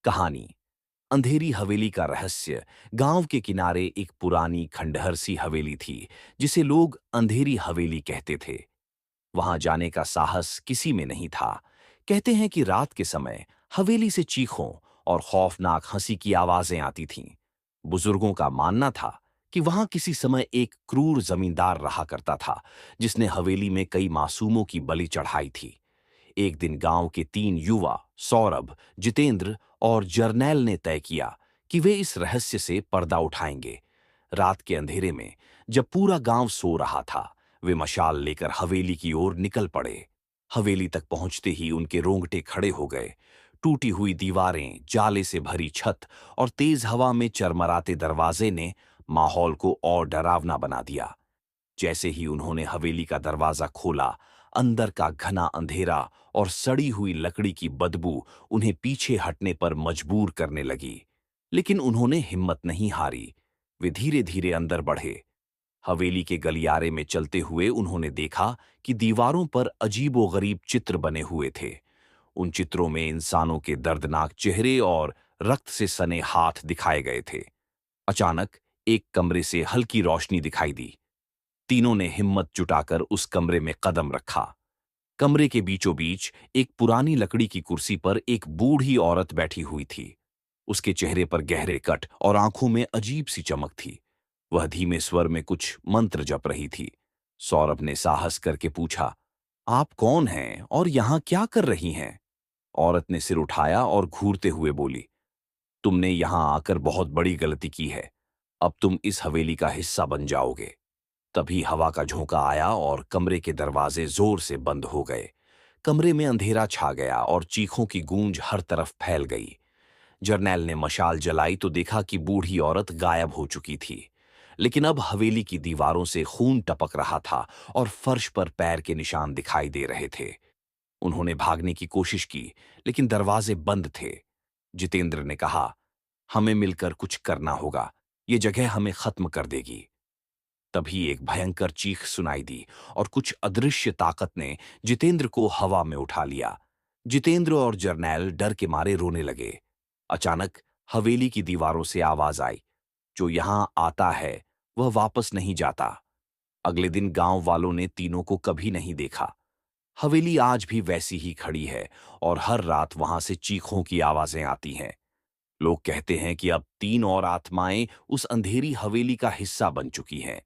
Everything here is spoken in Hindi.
कहानी अंधेरी हवेली का रहस्य। गांव के किनारे एक पुरानी खंडहर सी हवेली थी जिसे लोग अंधेरी हवेली कहते थे। वहां जाने का साहस किसी में नहीं था। कहते हैं कि रात के समय हवेली से चीखों और खौफनाक हंसी की आवाजें आती थीं। बुजुर्गों का मानना था कि वहां किसी समय एक क्रूर जमींदार रहा करता था जिसने हवेली में कई मासूमों की बलि चढ़ाई थी। एक दिन गांव के तीन युवा सौरभ, जितेंद्र और जर्नैल ने तय किया कि वे इस रहस्य से पर्दा उठाएंगे। रात के अंधेरे में जब पूरा गांव सो रहा था, वे मशाल लेकर हवेली की ओर निकल पड़े। हवेली तक पहुंचते ही उनके रोंगटे खड़े हो गए। टूटी हुई दीवारें, जाले से भरी छत और तेज हवा में चरमराते दरवाजे ने माहौल को और डरावना बना दिया। जैसे ही उन्होंने हवेली का दरवाजा खोला, अंदर का घना अंधेरा और सड़ी हुई लकड़ी की बदबू उन्हें पीछे हटने पर मजबूर करने लगी। लेकिन उन्होंने हिम्मत नहीं हारी। वे धीरे धीरे अंदर बढ़े। हवेली के गलियारे में चलते हुए उन्होंने देखा कि दीवारों पर अजीबोगरीब चित्र बने हुए थे। उन चित्रों में इंसानों के दर्दनाक चेहरे और रक्त से सने हाथ दिखाए गए थे। अचानक एक कमरे से हल्की रोशनी दिखाई दी। तीनों ने हिम्मत जुटाकर उस कमरे में कदम रखा। कमरे के बीचों बीच एक पुरानी लकड़ी की कुर्सी पर एक बूढ़ी औरत बैठी हुई थी। उसके चेहरे पर गहरे कट और आंखों में अजीब सी चमक थी। वह धीमे स्वर में कुछ मंत्र जप रही थी। सौरभ ने साहस करके पूछा, आप कौन हैं और यहां क्या कर रही हैं? औरत ने सिर उठाया और घूरते हुए बोली, तुमने यहां आकर बहुत बड़ी गलती की है। अब तुम इस हवेली का हिस्सा बन जाओगे। तभी हवा का झोंका आया और कमरे के दरवाजे जोर से बंद हो गए। कमरे में अंधेरा छा गया और चीखों की गूंज हर तरफ फैल गई। जर्नैल ने मशाल जलाई तो देखा कि बूढ़ी औरत गायब हो चुकी थी। लेकिन अब हवेली की दीवारों से खून टपक रहा था और फर्श पर पैर के निशान दिखाई दे रहे थे। उन्होंने भागने की कोशिश की, लेकिन दरवाजे बंद थे। जितेंद्र ने कहा, हमें मिलकर कुछ करना होगा। ये जगह हमें खत्म कर देगी। तभी एक भयंकर चीख सुनाई दी और कुछ अदृश्य ताकत ने जितेंद्र को हवा में उठा लिया। जितेंद्र और जर्नैल डर के मारे रोने लगे। अचानक हवेली की दीवारों से आवाज आई, जो यहां आता है वह वापस नहीं जाता। अगले दिन गांव वालों ने तीनों को कभी नहीं देखा। हवेली आज भी वैसी ही खड़ी है और हर रात वहां से चीखों की आवाजें आती हैं। लोग कहते हैं कि अब तीन और आत्माएं उस अंधेरी हवेली का हिस्सा बन चुकी हैं।